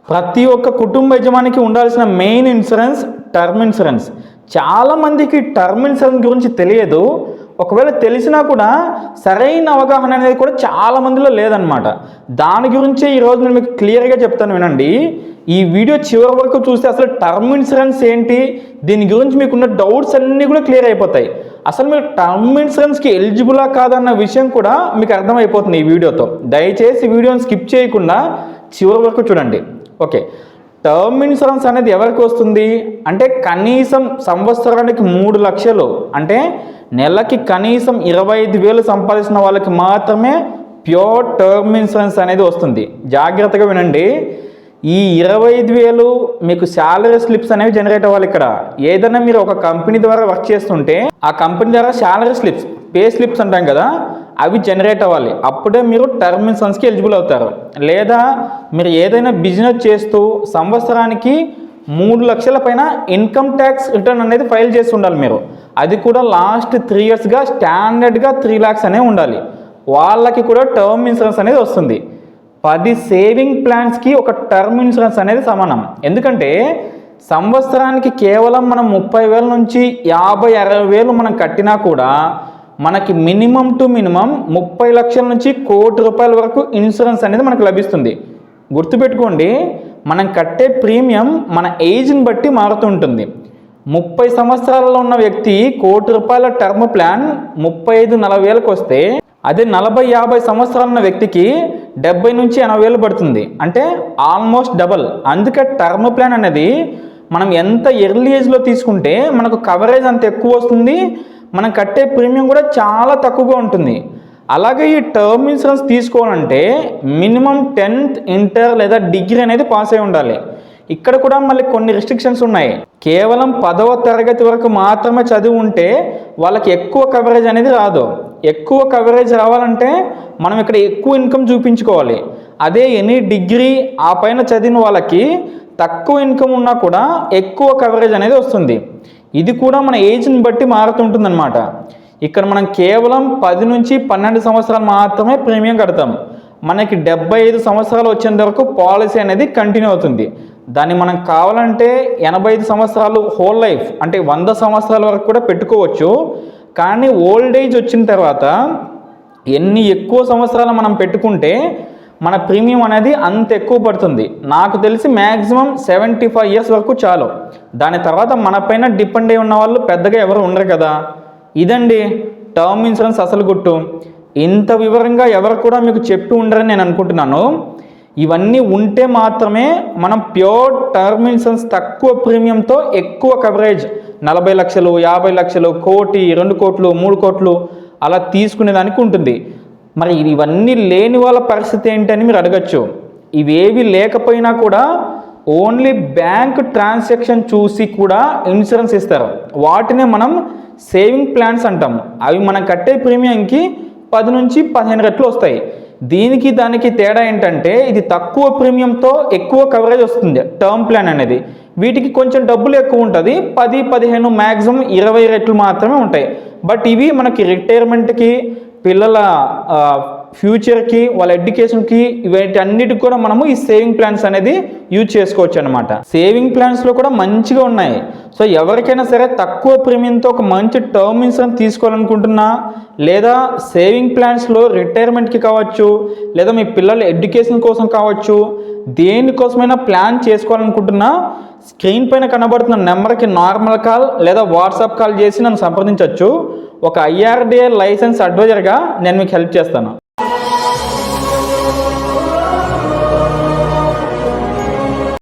ప్రతి ఒక్క కుటుంబ యజమానికి ఉండాల్సిన మెయిన్ ఇన్సూరెన్స్ టర్మ్ ఇన్సూరెన్స్. చాలామందికి టర్మ్ ఇన్సూరెన్స్ గురించి తెలియదు. ఒకవేళ తెలిసినా కూడా సరైన అవగాహన అనేది కూడా చాలామందిలో లేదనమాట. దాని గురించే ఈరోజు నేను మీకు క్లియర్గా చెప్తాను, వినండి. ఈ వీడియో చివరి వరకు చూస్తే అసలు టర్మ్ ఇన్సూరెన్స్ ఏంటి, దీని గురించి మీకున్న డౌట్స్ అన్నీ కూడా క్లియర్ అయిపోతాయి. అసలు మీరు టర్మ్ ఇన్సూరెన్స్కి ఎలిజిబులా కాదన్న విషయం కూడా మీకు అర్థమైపోతుంది ఈ వీడియోతో. దయచేసి వీడియోని స్కిప్ చేయకుండా చివరి వరకు చూడండి. ఓకే, టర్మ్ ఇన్సూరెన్స్ అనేది ఎవరికి వస్తుంది అంటే కనీసం సంవత్సరానికి 3 లక్షలు అంటే నెలకి కనీసం 25,000 సంపాదించిన వాళ్ళకి మాత్రమే ప్యూర్ టర్మ్ ఇన్సూరెన్స్ అనేది వస్తుంది. జాగ్రత్తగా వినండి. ఈ 25,000 మీకు శాలరీ స్లిప్స్ అనేవి జనరేట్ అవ్వాలి. ఇక్కడ ఏదైనా మీరు ఒక కంపెనీ ద్వారా వర్క్ చేస్తుంటే ఆ కంపెనీ ద్వారా శాలరీ స్లిప్స్, పే స్లిప్స్ అంటాం కదా, అవి జనరేట్ అవ్వాలి. అప్పుడే మీరు టర్మ్ ఇన్సూరెన్స్కి ఎలిజిబుల్ అవుతారు. లేదా మీరు ఏదైనా బిజినెస్ చేస్తూ సంవత్సరానికి 3 లక్షల పైన ఇన్కమ్ ట్యాక్స్ రిటర్న్ అనేది ఫైల్ చేసి ఉండాలి మీరు. అది కూడా లాస్ట్ 3 ఇయర్స్గా స్టాండర్డ్గా 3 lakhs అనే ఉండాలి. వాళ్ళకి కూడా టర్మ్ ఇన్సూరెన్స్ అనేది వస్తుంది. 10 సేవింగ్ ప్లాన్స్కి ఒక టర్మ్ ఇన్సూరెన్స్ అనేది సమానం. ఎందుకంటే సంవత్సరానికి కేవలం మనం 30,000 నుంచి 50-60,000 మనం కట్టినా కూడా మనకి మినిమం టు మినిమం 30 లక్షల నుంచి 1 కోటి రూపాయల వరకు ఇన్సూరెన్స్ అనేది మనకు లభిస్తుంది. గుర్తుపెట్టుకోండి, మనం కట్టే ప్రీమియం మన ఏజ్ని బట్టి మారుతుంటుంది. 30 సంవత్సరాలలో ఉన్న వ్యక్తి 1 కోటి రూపాయల టర్మ్ ప్లాన్ 35-40,000కి వస్తే, అదే 40-50 సంవత్సరాలు ఉన్న వ్యక్తికి 70 నుంచి 80,000 పడుతుంది. అంటే ఆల్మోస్ట్ డబల్. అందుకే టర్మ్ ప్లాన్ అనేది మనం ఎంత ఎర్లీ ఏజ్లో తీసుకుంటే మనకు కవరేజ్ అంత ఎక్కువ వస్తుంది, మనం కట్టే ప్రీమియం కూడా చాలా తక్కువగా ఉంటుంది. అలాగే ఈ టర్మ్ ఇన్సూరెన్స్ తీసుకోవాలంటే మినిమం 10th ఇంటర్ లేదా డిగ్రీ అనేది పాస్ అయి ఉండాలి. ఇక్కడ కూడా మళ్ళీ కొన్ని రిస్ట్రిక్షన్స్ ఉన్నాయి. కేవలం 10వ తరగతి వరకు మాత్రమే చదివి ఉంటే వాళ్ళకి ఎక్కువ కవరేజ్ అనేది రాదు. ఎక్కువ కవరేజ్ రావాలంటే మనం ఇక్కడ ఎక్కువ ఇన్కమ్ చూపించుకోవాలి. అదే ఎనీ డిగ్రీ ఆ పైన చదివిన వాళ్ళకి తక్కువ ఇన్కమ్ ఉన్నా కూడా ఎక్కువ కవరేజ్ అనేది వస్తుంది. ఇది కూడా మన ఏజ్ని బట్టి మారుతుంటుందన్నమాట. ఇక్కడ మనం కేవలం 10 నుంచి 12 సంవత్సరాలు మాత్రమే ప్రీమియం కడతాం. మనకి 75 సంవత్సరాలు వచ్చేంత వరకు పాలసీ అనేది కంటిన్యూ అవుతుంది. దాన్ని మనం కావాలంటే 85 సంవత్సరాలు హోల్ లైఫ్ అంటే 100 సంవత్సరాల వరకు కూడా పెట్టుకోవచ్చు. కానీ ఓల్డ్ ఏజ్ వచ్చిన తర్వాత ఎన్ని ఎక్కువ సంవత్సరాలు మనం పెట్టుకుంటే మన ప్రీమియం అనేది అంత ఎక్కువ పడుతుంది. నాకు తెలిసి మ్యాక్సిమం 75 ఇయర్స్ వరకు చాలు. దాని తర్వాత మన పైన డిపెండ్ అయి ఉన్న వాళ్ళు పెద్దగా ఎవరు ఉండరు కదా. ఇదండి టర్మ్ ఇన్సూరెన్స్ అసలు గుట్టు. ఇంత వివరంగా ఎవరు కూడా మీకు చెప్పి ఉండరని నేను అనుకుంటున్నాను. ఇవన్నీ ఉంటే మాత్రమే మనం ప్యూర్ టర్మ్ ఇన్సూరెన్స్ తక్కువ ప్రీమియంతో ఎక్కువ కవరేజ్ 40 లక్షలు, 50 లక్షలు, 1 కోటి, 2 కోట్లు, 3 కోట్లు అలా తీసుకునేదానికి ఉంటుంది. మరి ఇవన్నీ లేని వాళ్ళ పరిస్థితి ఏంటని మీరు అడగచ్చు. ఇవేవి లేకపోయినా కూడా ఓన్లీ బ్యాంక్ ట్రాన్సాక్షన్ చూసి కూడా ఇన్సూరెన్స్ ఇస్తారు. వాటినే మనం సేవింగ్ ప్లాన్స్ అంటాం. అవి మనం కట్టే ప్రీమియంకి 10 నుంచి 15 రెట్లు వస్తాయి. దీనికి దానికి తేడా ఏంటంటే ఇది తక్కువ ప్రీమియంతో ఎక్కువ కవరేజ్ వస్తుంది టర్మ్ ప్లాన్ అనేది. వీటికి కొంచెం డబ్బులు ఎక్కువ ఉంటుంది, 10-15 మ్యాక్సిమం 20 రెట్లు మాత్రమే ఉంటాయి. బట్ ఇవి మనకి రిటైర్మెంట్కి, పిల్లల ఫ్యూచర్కి, వాళ్ళ ఎడ్యుకేషన్కి, వీటన్నిటికి కూడా మనము ఈ సేవింగ్ ప్లాన్స్ అనేది యూజ్ చేసుకోవచ్చు అనమాట. సేవింగ్ ప్లాన్స్లో కూడా మంచిగా ఉన్నాయి. సో ఎవరికైనా సరే తక్కువ ప్రీమియంతో ఒక మంచి టర్మ్ ఇన్సూరెన్స్ తీసుకోవాలనుకుంటున్నా, లేదా సేవింగ్ ప్లాన్స్లో రిటైర్మెంట్కి కావచ్చు, లేదా మీ పిల్లల ఎడ్యుకేషన్ కోసం కావచ్చు, దేనికోసమైనా ప్లాన్ చేసుకోవాలనుకుంటున్నా స్క్రీన్ పైన కనబడుతున్న నెంబర్కి నార్మల్ కాల్ లేదా వాట్సాప్ కాల్ చేసి నన్ను సంప్రదించవచ్చు. ఒక IRDAI లైసెన్స్ అడ్వైజర్గా నేను మీకు హెల్ప్ చేస్తాను.